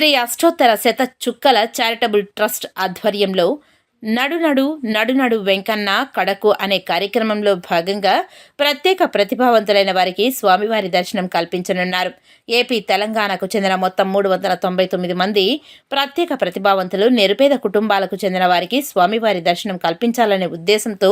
శ్రీ అష్టోత్తర శత చుక్కల చారిటబుల్ ట్రస్ట్ ఆధ్వర్యంలో నడు వెంకన్న కడకు అనే కార్యక్రమంలో భాగంగా ప్రత్యేక ప్రతిభావంతులైన వారికి స్వామివారి దర్శనం కల్పించనున్నారు. ఏపీ తెలంగాణకు చెందిన మొత్తం 399 మంది ప్రత్యేక ప్రతిభావంతులు నిరుపేద కుటుంబాలకు చెందిన వారికి స్వామివారి దర్శనం కల్పించాలనే ఉద్దేశంతో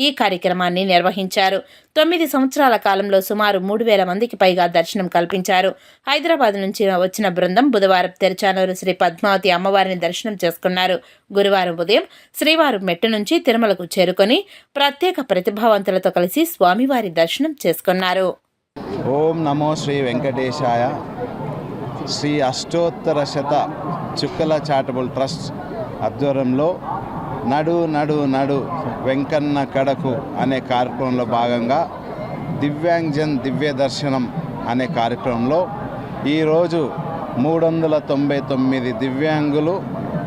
ఈ కార్యక్రమాన్ని నిర్వహించారు. 9 సంవత్సరాల కాలంలో సుమారు 3000 మందికి పైగా దర్శనం కల్పించారు. హైదరాబాద్ నుంచి వచ్చిన బృందం బుధవారం తెరచానూరు శ్రీ పద్మావతి అమ్మవారిని దర్శనం చేసుకున్నారు. గురువారం ఉదయం శ్రీవారు మెట్టు నుంచి తిరుమలకు చేరుకొని ప్రత్యేక ప్రతిభావంతులతో కలిసి స్వామివారి దర్శనం చేసుకున్నారు. ఓం నమో శ్రీ వెంకటేశాయ. శ్రీ అష్టోత్తర శత చుక్కల చారిటబుల్ ట్రస్ట్ ఆధ్వర్యంలో నడు వెంకన్న కడకు అనే కార్యక్రమంలో భాగంగా దివ్యాంగ్జన్ దివ్య దర్శనం అనే కార్యక్రమంలో ఈరోజు 399 దివ్యాంగులు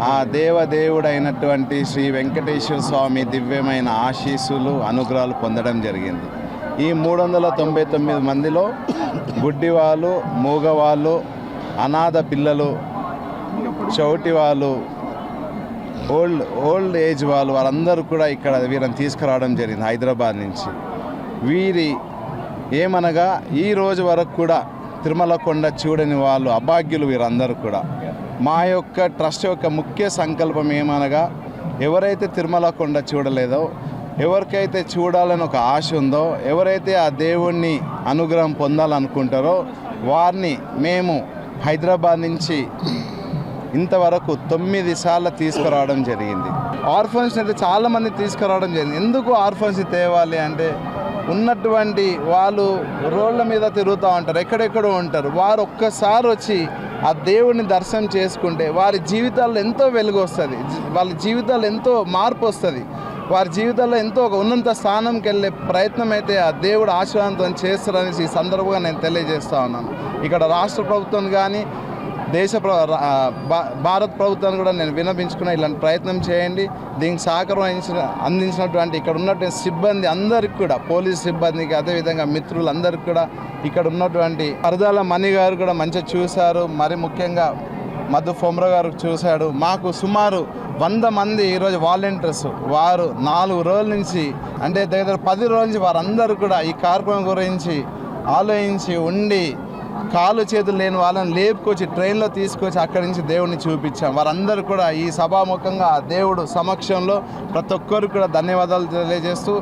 ఆ దేవదేవుడైనటువంటి శ్రీ వెంకటేశ్వర స్వామి దివ్యమైన ఆశీస్సులు అనుగ్రహాలు పొందడం జరిగింది. ఈ 399 మందిలో గుడ్డివాళ్ళు, మూగవాళ్ళు, అనాథ పిల్లలు, చౌటి వాళ్ళు, ఓల్డ్ ఏజ్ వారందరూ కూడా ఇక్కడ వీరిని తీసుకురావడం జరిగింది హైదరాబాద్ నుంచి. వీరి ఏమనగా ఈ రోజు వరకు కూడా తిరుమల కొండ చూడని వాళ్ళు అభాగ్యులు వీరందరూ కూడా. మా యొక్క ట్రస్ట్ యొక్క ముఖ్య సంకల్పం ఏమనగా ఎవరైతే తిరుమల కొండ చూడలేదో, ఎవరికైతే చూడాలని ఒక ఆశ ఉందో, ఎవరైతే ఆ దేవుణ్ణి అనుగ్రహం పొందాలనుకుంటారో వారిని మేము హైదరాబాద్ నుంచి ఇంతవరకు 9 సార్లు తీసుకురావడం జరిగింది. ఆర్ఫన్స్ అయితే చాలామంది తీసుకురావడం జరిగింది. ఎందుకు ఆర్ఫన్స్ తేవాలి అంటే ఉన్నటువంటి వాళ్ళు రోడ్ల మీద తిరుగుతూ ఉంటారు, ఎక్కడెక్కడో ఉంటారు. వారు ఒక్కసారి వచ్చి ఆ దేవుడిని దర్శనం చేసుకుంటే వారి జీవితాల్లో ఎంతో వెలుగు వస్తుంది, వాళ్ళ జీవితాల్లో ఎంతో మార్పు వస్తుంది, వారి జీవితాల్లో ఎంతో ఒక ఉన్నత స్థానంకి వెళ్ళే ప్రయత్నం అయితే ఆ దేవుడు ఆశీర్వాదంతో చేస్తారనేసి ఈ సందర్భంగా నేను తెలియజేస్తూ ఉన్నాను. ఇక్కడ రాష్ట్ర ప్రభుత్వం కానీ భారత ప్రభుత్వాన్ని కూడా నేను విన్నపించుకున్నా, ఇలాంటి ప్రయత్నం చేయండి. దీనికి సహకారం అందించినటువంటి ఇక్కడ ఉన్నటువంటి సిబ్బంది అందరికి కూడా, పోలీస్ సిబ్బందికి, అదేవిధంగా మిత్రులందరికీ కూడా, ఇక్కడ ఉన్నటువంటి అరదాల మణి గారు కూడా మంచిగా చూశారు. మరి ముఖ్యంగా మధు ఫొమ్ర గారు చూశాడు. మాకు సుమారు 100 మంది ఈరోజు వాలంటీర్స్, వారు 4 రోజుల నుంచి అంటే దగ్గర 10 రోజుల నుంచి వారందరూ కూడా ఈ కార్యక్రమం గురించి ఆలోచించి ఉండి కాలు చేతులు లేని వాళ్ళని లేపుకొచ్చి ట్రైన్లో తీసుకొచ్చి అక్కడి నుంచి దేవుడిని చూపించాం. వారందరూ కూడా ఈ సభాముఖంగా దేవుడు సమక్షంలో ప్రతి ఒక్కరికి కూడా ధన్యవాదాలు తెలియజేస్తూ